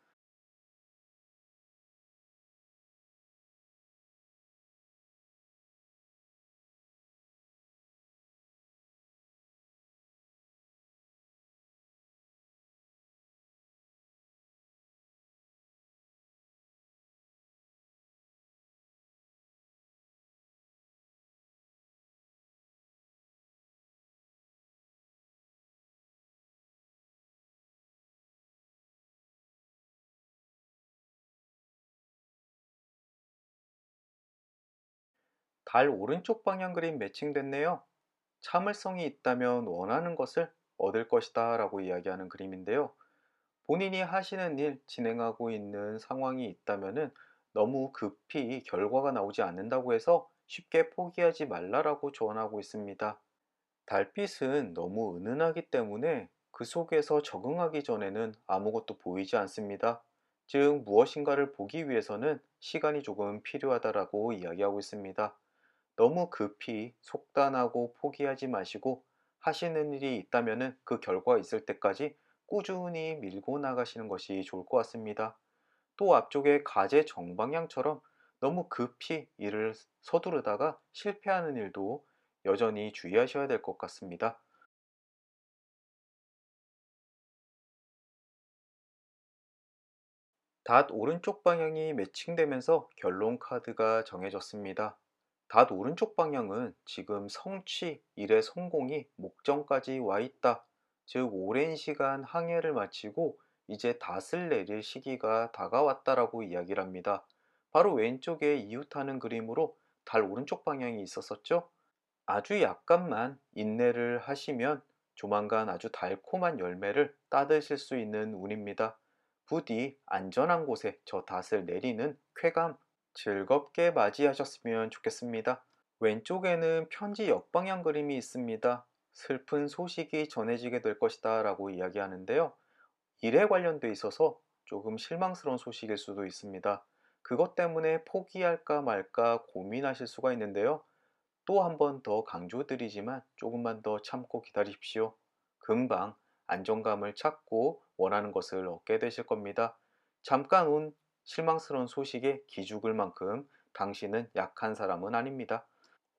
달 오른쪽 방향 그림 매칭됐네요. 참을성이 있다면 원하는 것을 얻을 것이다 라고 이야기하는 그림인데요. 본인이 하시는 일, 진행하고 있는 상황이 있다면은 너무 급히 결과가 나오지 않는다고 해서 쉽게 포기하지 말라라고 조언하고 있습니다. 달빛은 너무 은은하기 때문에 그 속에서 적응하기 전에는 아무것도 보이지 않습니다. 즉, 무엇인가를 보기 위해서는 시간이 조금 필요하다라고 이야기하고 있습니다. 너무 급히 속단하고 포기하지 마시고 하시는 일이 있다면 그 결과 있을 때까지 꾸준히 밀고 나가시는 것이 좋을 것 같습니다. 또 앞쪽에 가제 정방향처럼 너무 급히 일을 서두르다가 실패하는 일도 여전히 주의하셔야 될 것 같습니다. 닷 오른쪽 방향이 매칭되면서 결론 카드가 정해졌습니다. 닷 오른쪽 방향은 지금 성취, 일의 성공이 목전까지 와 있다. 즉, 오랜 시간 항해를 마치고 이제 닷을 내릴 시기가 다가왔다라고 이야기를 합니다. 바로 왼쪽에 이웃하는 그림으로 달 오른쪽 방향이 있었었죠? 아주 약간만 인내를 하시면 조만간 아주 달콤한 열매를 따드실 수 있는 운입니다. 부디 안전한 곳에 저 닷을 내리는 쾌감 즐겁게 맞이하셨으면 좋겠습니다. 왼쪽에는 편지 역방향 그림이 있습니다. 슬픈 소식이 전해지게 될 것이다 라고 이야기하는데요. 일에 관련돼 있어서 조금 실망스러운 소식일 수도 있습니다. 그것 때문에 포기할까 말까 고민하실 수가 있는데요. 또 한 번 더 강조드리지만 조금만 더 참고 기다리십시오. 금방 안정감을 찾고 원하는 것을 얻게 되실 겁니다. 잠깐 온 실망스러운 소식에 기죽을 만큼 당신은 약한 사람은 아닙니다.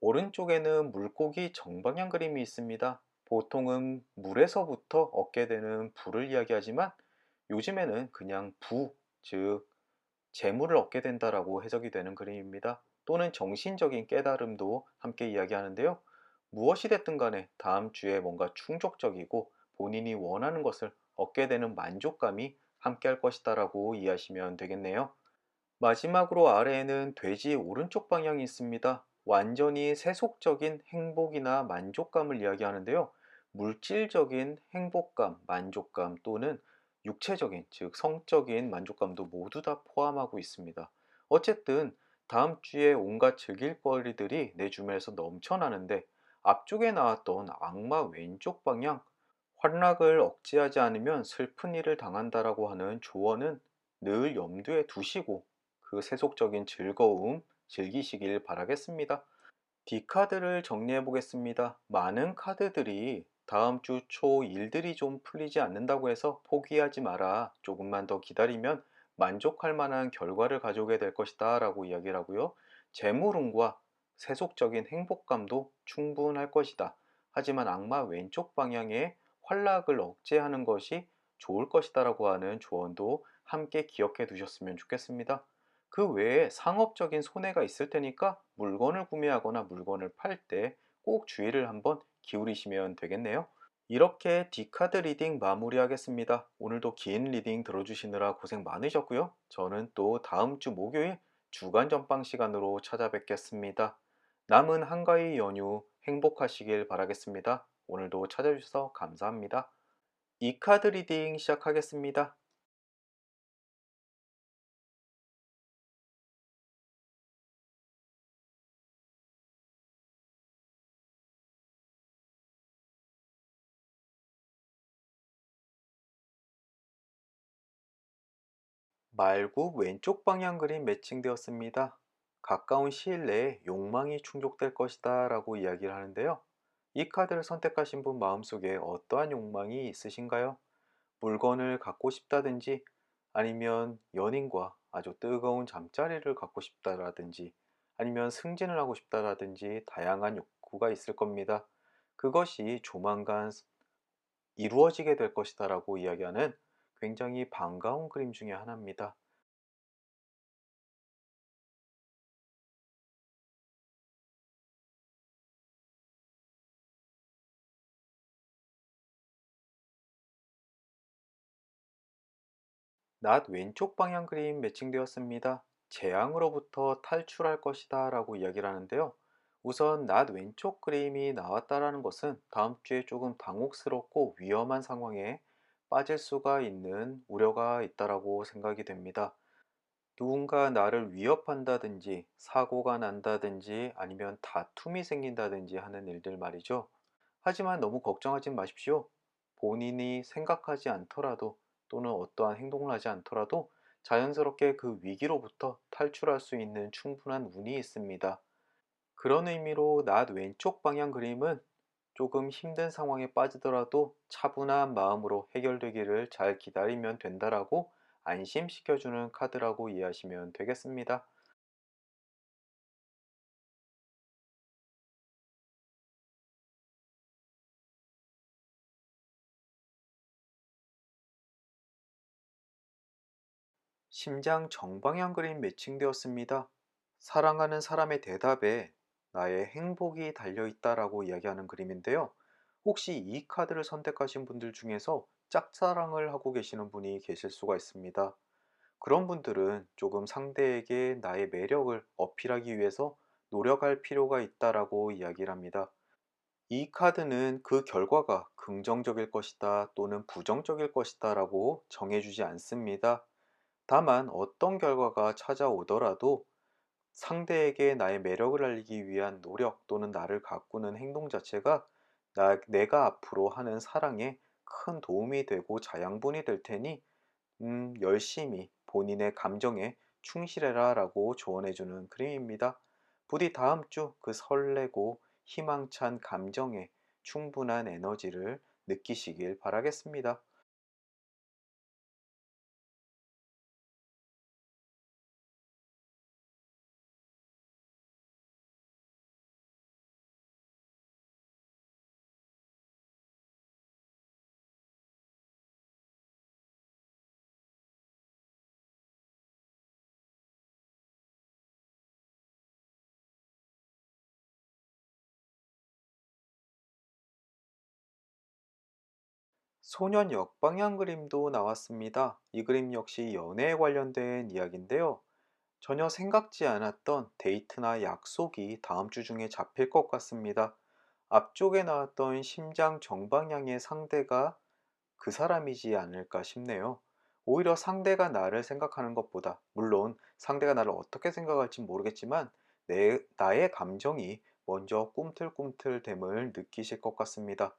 오른쪽에는 물고기 정방향 그림이 있습니다. 보통은 물에서부터 얻게 되는 부를 이야기하지만 요즘에는 그냥 즉 재물을 얻게 된다라고 해석이 되는 그림입니다. 또는 정신적인 깨달음도 함께 이야기하는데요. 무엇이 됐든 간에 다음 주에 뭔가 충족적이고 본인이 원하는 것을 얻게 되는 만족감이 함께 할 것이다라고 이해하시면 되겠네요. 마지막으로 아래에는 돼지 오른쪽 방향이 있습니다. 완전히 세속적인 행복이나 만족감을 이야기하는데요. 물질적인 행복감, 만족감 또는 육체적인, 즉 성적인 만족감도 모두 다 포함하고 있습니다. 어쨌든 다음 주에 온갖 즐길 거리들이 내 주변에서 넘쳐나는데 앞쪽에 나왔던 악마 왼쪽 방향, 환락을 억제하지 않으면 슬픈 일을 당한다라고 하는 조언은 늘 염두에 두시고 그 세속적인 즐거움 즐기시길 바라겠습니다. D카드를 정리해 보겠습니다. 많은 카드들이 다음 주 초 일들이 좀 풀리지 않는다고 해서 포기하지 마라. 조금만 더 기다리면 만족할 만한 결과를 가져오게 될 것이다 라고 이야기를 하고요. 재물운과 세속적인 행복감도 충분할 것이다. 하지만 악마 왼쪽 방향의 환락을 억제하는 것이 좋을 것이다 라고 하는 조언도 함께 기억해 두셨으면 좋겠습니다. 그 외에 상업적인 손해가 있을 테니까 물건을 구매하거나 물건을 팔 때 꼭 주의를 한번 기울이시면 되겠네요. 이렇게 D카드 리딩 마무리하겠습니다. 오늘도 긴 리딩 들어주시느라 고생 많으셨고요. 저는 또 다음 주 목요일 주간 전방 시간으로 찾아뵙겠습니다. 남은 한가위 연휴 행복하시길 바라겠습니다. 오늘도 찾아주셔서 감사합니다. 이 카드 리딩 시작하겠습니다. 말굽 왼쪽 방향 그림 매칭되었습니다. 가까운 시일 내에 욕망이 충족될 것이다 라고 이야기를 하는데요. 이 카드를 선택하신 분 마음속에 어떠한 욕망이 있으신가요? 물건을 갖고 싶다든지 아니면 연인과 아주 뜨거운 잠자리를 갖고 싶다라든지 아니면 승진을 하고 싶다라든지 다양한 욕구가 있을 겁니다. 그것이 조만간 이루어지게 될 것이다라고 이야기하는 굉장히 반가운 그림 중에 하나입니다. 낮 왼쪽 방향 그림 매칭되었습니다. 재앙으로부터 탈출할 것이다 라고 이야기를 하는데요. 우선 낮 왼쪽 그림이 나왔다라는 것은 다음 주에 조금 당혹스럽고 위험한 상황에 빠질 수가 있는 우려가 있다라고 생각이 됩니다. 누군가 나를 위협한다든지 사고가 난다든지 아니면 다툼이 생긴다든지 하는 일들 말이죠. 하지만 너무 걱정하지 마십시오. 본인이 생각하지 않더라도 또는 어떠한 행동을 하지 않더라도 자연스럽게 그 위기로부터 탈출할 수 있는 충분한 운이 있습니다. 그런 의미로 낮 왼쪽 방향 그림은 조금 힘든 상황에 빠지더라도 차분한 마음으로 해결되기를 잘 기다리면 된다라고 안심시켜주는 카드라고 이해하시면 되겠습니다. 심장 정방향 그림 매칭되었습니다. 사랑하는 사람의 대답에 나의 행복이 달려있다라고 이야기하는 그림인데요. 혹시 이 카드를 선택하신 분들 중에서 짝사랑을 하고 계시는 분이 계실 수가 있습니다. 그런 분들은 조금 상대에게 나의 매력을 어필하기 위해서 노력할 필요가 있다라고 이야기를 합니다. 이 카드는 그 결과가 긍정적일 것이다 또는 부정적일 것이다 라고 정해주지 않습니다. 다만 어떤 결과가 찾아오더라도 상대에게 나의 매력을 알리기 위한 노력 또는 나를 가꾸는 행동 자체가 내가 앞으로 하는 사랑에 큰 도움이 되고 자양분이 될 테니 열심히 본인의 감정에 충실해라 라고 조언해주는 그림입니다. 부디 다음 주 그 설레고 희망찬 감정에 충분한 에너지를 느끼시길 바라겠습니다. 소년 역방향 그림도 나왔습니다. 이 그림 역시 연애에 관련된 이야기인데요. 전혀 생각지 않았던 데이트나 약속이 다음 주 중에 잡힐 것 같습니다. 앞쪽에 나왔던 심장 정방향의 상대가 그 사람이지 않을까 싶네요. 오히려 상대가 나를 생각하는 것보다, 물론 상대가 나를 어떻게 생각할지 모르겠지만, 나의 감정이 먼저 꿈틀꿈틀됨을 느끼실 것 같습니다.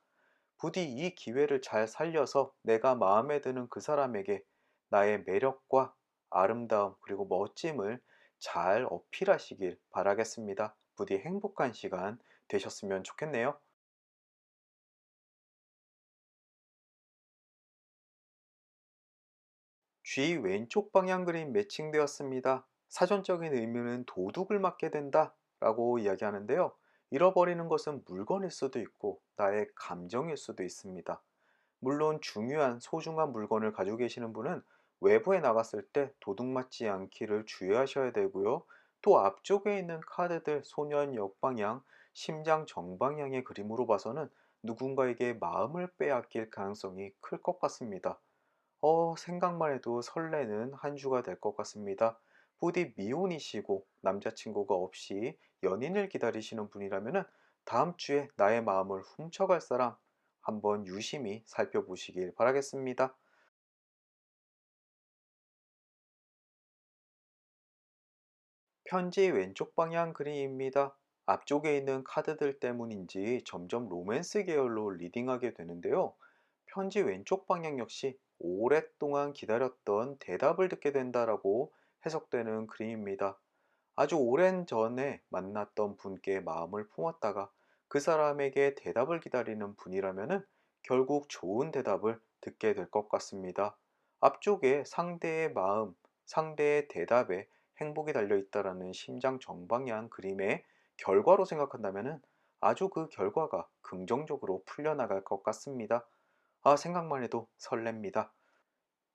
부디 이 기회를 잘 살려서 내가 마음에 드는 그 사람에게 나의 매력과 아름다움 그리고 멋짐을 잘 어필하시길 바라겠습니다. 부디 행복한 시간 되셨으면 좋겠네요. G 왼쪽 방향 그림 매칭되었습니다. 사전적인 의미는 도둑을 맞게 된다 라고 이야기하는데요. 잃어버리는 것은 물건일 수도 있고 나의 감정일 수도 있습니다. 물론 중요한 소중한 물건을 가지고 계시는 분은 외부에 나갔을 때 도둑 맞지 않기를 주의하셔야 되고요. 또 앞쪽에 있는 카드들 소년 역방향, 심장 정방향의 그림으로 봐서는 누군가에게 마음을 빼앗길 가능성이 클 것 같습니다. 생각만 해도 설레는 한 주가 될 것 같습니다. 부디 미혼이시고 남자친구가 없이 연인을 기다리시는 분이라면 다음 주에 나의 마음을 훔쳐갈 사람 한번 유심히 살펴보시길 바라겠습니다. 편지 왼쪽 방향 그림입니다. 앞쪽에 있는 카드들 때문인지 점점 로맨스 계열로 리딩하게 되는데요. 편지 왼쪽 방향 역시 오랫동안 기다렸던 대답을 듣게 된다라고 해석되는 그림입니다. 아주 오랜 전에 만났던 분께 마음을 품었다가 그 사람에게 대답을 기다리는 분이라면 결국 좋은 대답을 듣게 될 것 같습니다. 앞쪽에 상대의 마음, 상대의 대답에 행복이 달려 있다라는 심장 정방향 그림의 결과로 생각한다면 아주 그 결과가 긍정적으로 풀려나갈 것 같습니다. 생각만 해도 설렙니다.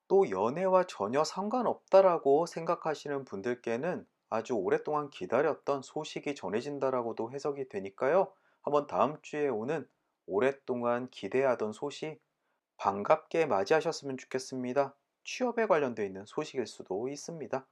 또 연애와 전혀 상관없다라고 생각하시는 분들께는 아주 오랫동안 기다렸던 소식이 전해진다라고도 해석이 되니까요. 한번 다음 주에 오는 오랫동안 기대하던 소식 반갑게 맞이하셨으면 좋겠습니다. 취업에 관련되어 있는 소식일 수도 있습니다.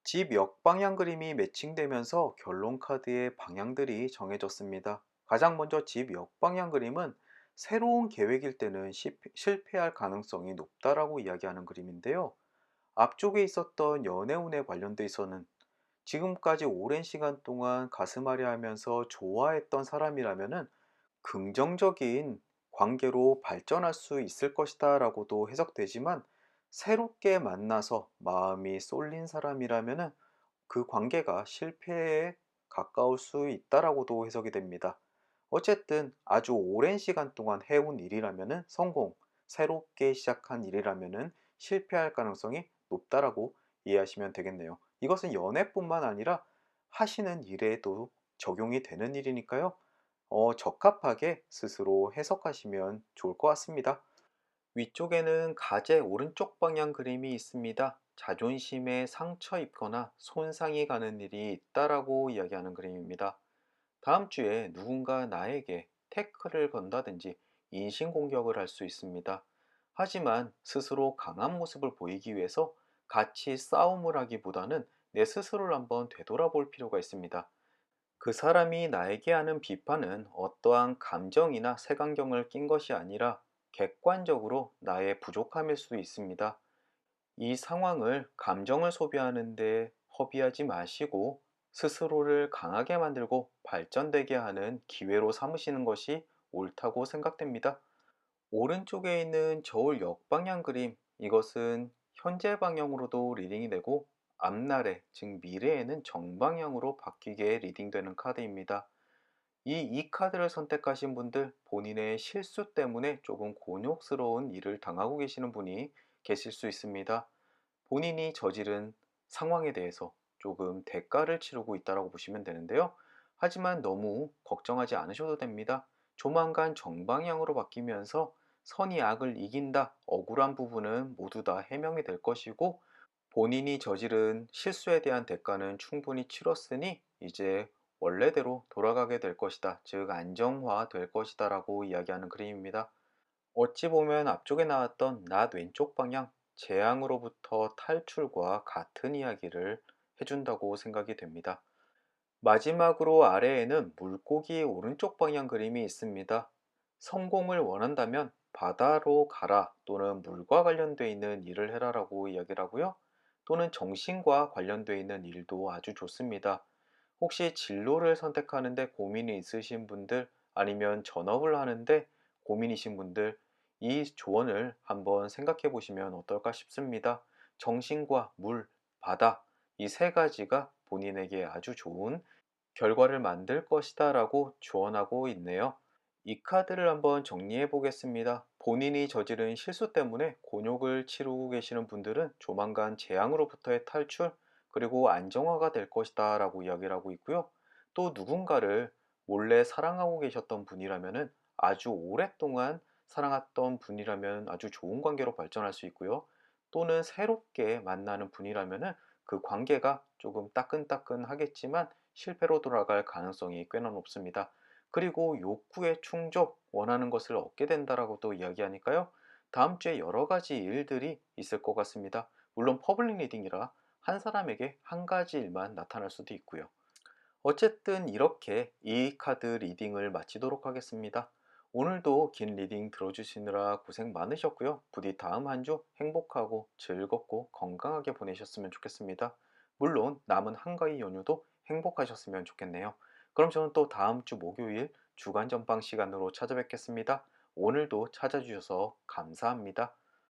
집 역방향 그림이 매칭되면서 결론 카드의 방향들이 정해졌습니다. 가장 먼저 집 역방향 그림은 새로운 계획일 때는 실패할 가능성이 높다라고 이야기하는 그림인데요. 앞쪽에 있었던 연애운에 관련돼 있어는 지금까지 오랜 시간 동안 가슴앓이 하면서 좋아했던 사람이라면은 긍정적인 관계로 발전할 수 있을 것이다 라고도 해석되지만 새롭게 만나서 마음이 쏠린 사람이라면은 그 관계가 실패에 가까울 수 있다라고도 해석이 됩니다. 어쨌든 아주 오랜 시간 동안 해온 일이라면은 성공, 새롭게 시작한 일이라면은 실패할 가능성이 높다라고 이해하시면 되겠네요. 이것은 연애뿐만 아니라 하시는 일에도 적용이 되는 일이니까요. 적합하게 스스로 해석하시면 좋을 것 같습니다. 위쪽에는 가제 오른쪽 방향 그림이 있습니다. 자존심에 상처 입거나 손상이 가는 일이 있다라고 이야기하는 그림입니다. 다음 주에 누군가 나에게 태클을 건다든지 인신공격을 할 수 있습니다. 하지만 스스로 강한 모습을 보이기 위해서 같이 싸움을 하기보다는 내 스스로를 한번 되돌아볼 필요가 있습니다. 그 사람이 나에게 하는 비판은 어떠한 감정이나 색안경을 낀 것이 아니라 객관적으로 나의 부족함일 수 있습니다. 이 상황을 감정을 소비하는데 허비하지 마시고 스스로를 강하게 만들고 발전되게 하는 기회로 삼으시는 것이 옳다고 생각됩니다. 오른쪽에 있는 저울 역방향 그림, 이것은 현재 방향으로도 리딩이 되고 앞날에, 즉 미래에는 정방향으로 바뀌게 리딩되는 카드입니다. 이 카드를 선택하신 분들, 본인의 실수 때문에 조금 곤욕스러운 일을 당하고 계시는 분이 계실 수 있습니다. 본인이 저지른 상황에 대해서 조금 대가를 치르고 있다고 보시면 되는데요. 하지만 너무 걱정하지 않으셔도 됩니다. 조만간 정방향으로 바뀌면서 선이 악을 이긴다, 억울한 부분은 모두 다 해명이 될 것이고 본인이 저지른 실수에 대한 대가는 충분히 치렀으니 이제 원래대로 돌아가게 될 것이다. 즉 안정화 될 것이다 라고 이야기하는 그림입니다. 어찌 보면 앞쪽에 나왔던 낫 왼쪽 방향, 재앙으로부터 탈출과 같은 이야기를 해준다고 생각이 됩니다. 마지막으로 아래에는 물고기 오른쪽 방향 그림이 있습니다. 성공을 원한다면 바다로 가라 또는 물과 관련되어 있는 일을 해라라고 이야기를 하고요. 또는 정신과 관련되어 있는 일도 아주 좋습니다. 혹시 진로를 선택하는데 고민이 있으신 분들 아니면 전업을 하는데 고민이신 분들 이 조언을 한번 생각해 보시면 어떨까 싶습니다. 정신과 물, 바다 이 세 가지가 본인에게 아주 좋은 결과를 만들 것이다 라고 조언하고 있네요. 이 카드를 한번 정리해 보겠습니다. 본인이 저지른 실수 때문에 곤욕을 치르고 계시는 분들은 조만간 재앙으로부터의 탈출 그리고 안정화가 될 것이다 라고 이야기를 하고 있고요. 또 누군가를 몰래 사랑하고 계셨던 분이라면은 아주 오랫동안 사랑했던 분이라면 아주 좋은 관계로 발전할 수 있고요. 또는 새롭게 만나는 분이라면은 그 관계가 조금 따끈따끈하겠지만 실패로 돌아갈 가능성이 꽤나 높습니다. 그리고 욕구의 충족, 원하는 것을 얻게 된다라고도 이야기하니까요. 다음 주에 여러 가지 일들이 있을 것 같습니다. 물론 퍼블릭 리딩이라 한 사람에게 한 가지 일만 나타날 수도 있고요. 어쨌든 이렇게 이 카드 리딩을 마치도록 하겠습니다. 오늘도 긴 리딩 들어주시느라 고생 많으셨고요. 부디 다음 한 주 행복하고 즐겁고 건강하게 보내셨으면 좋겠습니다. 물론 남은 한가위 연휴도 행복하셨으면 좋겠네요. 그럼 저는 또 다음 주 목요일 주간 전방 시간으로 찾아뵙겠습니다. 오늘도 찾아주셔서 감사합니다.